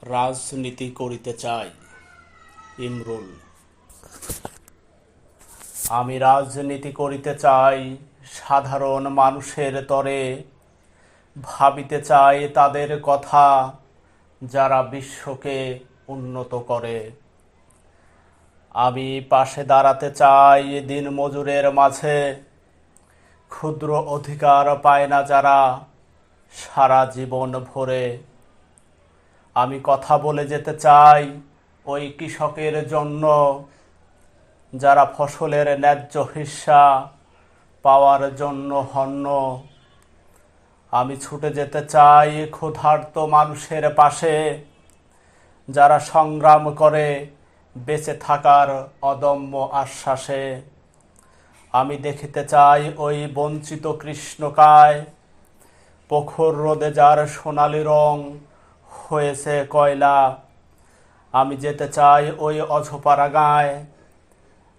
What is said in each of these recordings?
রাজনীতি করিতে চাই। ইমরুল। আমি রাজনীতি করিতে চাই সাধারণ মানুষের তরে, ভাবিতে চাই তাদের কথা যারা বিশ্বকে উন্নত করে। আমি পাশে দাঁড়াতে চাই দিনমজুরের মাঝে, ক্ষুদ্র অধিকার পায় না যারা সারা জীবন ভরে। আমি কথা বলে যেতে চাই ওই কৃষকের জন্য যারা ফসলের ন্যায্য হিস্যা পাওয়ার জন্য হন্য। আমি ছুটে যেতে চাই ক্ষুধার্ত মানুষের পাশে, যারা সংগ্রাম করে বেঁচে থাকার অদম্য আশ্বাসে। আমি দেখিতে চাই ওই বঞ্চিত কৃষ্ণকায়, প্রখর রোদে যার সোনালি রং হয়েছে কয়লা। আমি যেতে চাই ওই অঝপাড়া গাঁয়,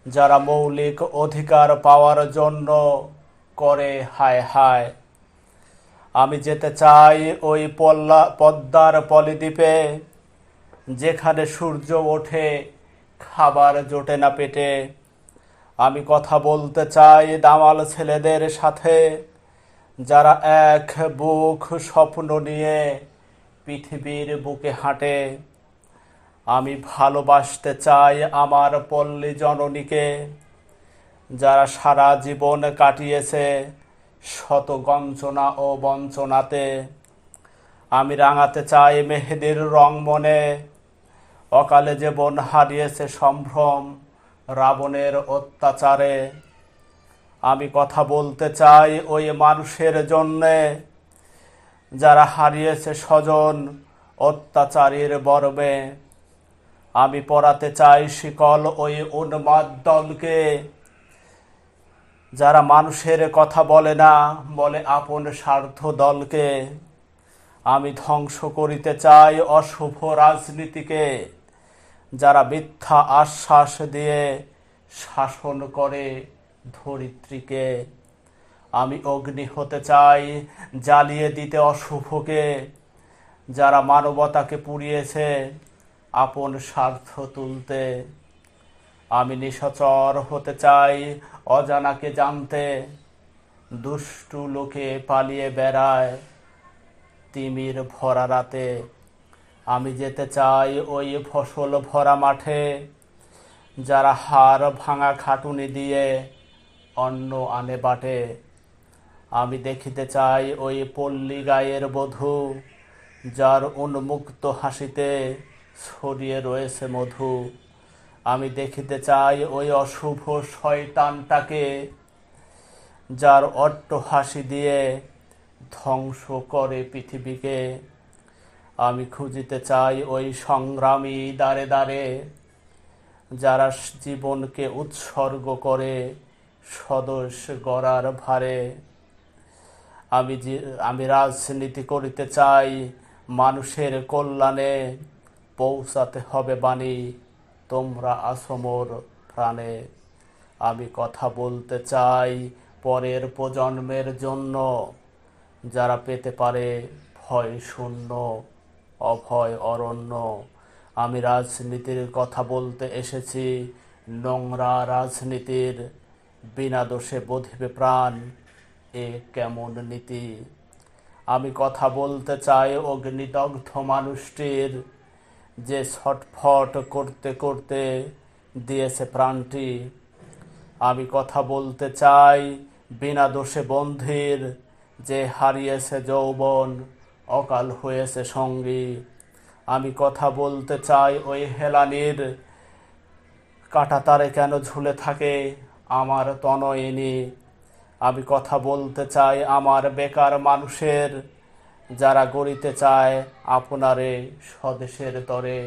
যারা মৌলিক অধিকার পাওয়ার জন্য করে হায় হায়। আমি যেতে চাই ওই পদ্মার পলিদ্বীপে, যেখানে সূর্য ওঠে খাবার জোটে না পেটে। আমি কথা বলতে চাই দামাল ছেলেদের সাথে, যারা এক বুক স্বপ্ন নিয়ে পৃথিবীর বুকে হাঁটে। আমি ভালোবাসতে চাই আমার পল্লী জননীকে, যারা সারা জীবন কাটিয়েছে শত গঞ্জনা ও বঞ্চনাতে। আমি রাঙাতে চাই মেহেদির রং মনে, অকালে যে বোন হারিয়েছে সম্ভ্রম রাবণের অত্যাচারে। আমি কথা বলতে চাই ওই মানুষের জন্যে, যারা হারিয়েছে স্বজন অত্যাচারীর বর্মে। আমি পরাতে চাই শিকল ওই উন্মাদ দলকে, যারা মানুষের কথা বলে না, বলে আপন স্বার্থ দলকে। আমি ধ্বংস করিতে চাই অশুভ রাজনীতিকে, যারা মিথ্যা আশ্বাস দিয়ে শাসন করে ধরিত্রীকে। আমি অগ্নি হতে চাই জ্বালিয়ে দিতে অশুভকে, যারা মানবতাকে পুড়িয়েছে আপন স্বার্থ তুলতে। আমি নিশাচর হতে চাই অজানাকে জানতে, দুষ্টু লোকে পালিয়ে বেড়ায় তিমির ভরা রাতে। আমি যেতে চাই ওই ফসল ভরা মাঠে, যারা হাড় ভাঙা খাটুনি দিয়ে অন্ন আনে বাটে। আমি দেখিতে চাই ওই পল্লী গায়ের বধূ, যার উন্মুক্ত হাসিতে ছড়িয়ে রয়েছে মধু। আমি দেখিতে চাই ওই অশুভ শয়তানটাকে, যার অট্টহাসি দিয়ে ধ্বংস করে পৃথিবীকে। আমি খুঁজিতে চাই ওই সংগ্রামী দ্বারে দ্বারে, যারা জীবনকে উৎসর্গ করে স্বদেশ গড়ার ভারে। আমি রাজনীতি করিতে চাই মানুষের কল্যাণে, পৌঁছাতে হবে বাণী তোমরা আছো মোর প্রাণে। আমি কথা বলতে চাই পরের প্রজন্মের জন্য, যারা পেতে পারে ভয় শূন্য অভয় অরণ্য। আমি রাজনীতির কথা বলতে এসেছি, নোংরা রাজনীতির, বিনা দোষে বধিবে প্রাণ এ কেমন নীতি। আমি কথা বলতে চাই অগ্নিদগ্ধ মানুষটির, যে ছটফট করতে করতে দিয়েছে প্রাণটি। আমি কথা বলতে চাই বিনা দোষে বন্ধির, যে হারিয়েছে যৌবন অকাল হয়েছে সঙ্গী। আমি কথা বলতে চাই ওই হেলানির, কাঁটাতারে কেন ঝুলে থাকে আমার তনয়িনী। আমি কথা বলতে চাই আমার বেকার মানুষের, যারা গড়িতে চায় আপনারে স্বদেশের তরে।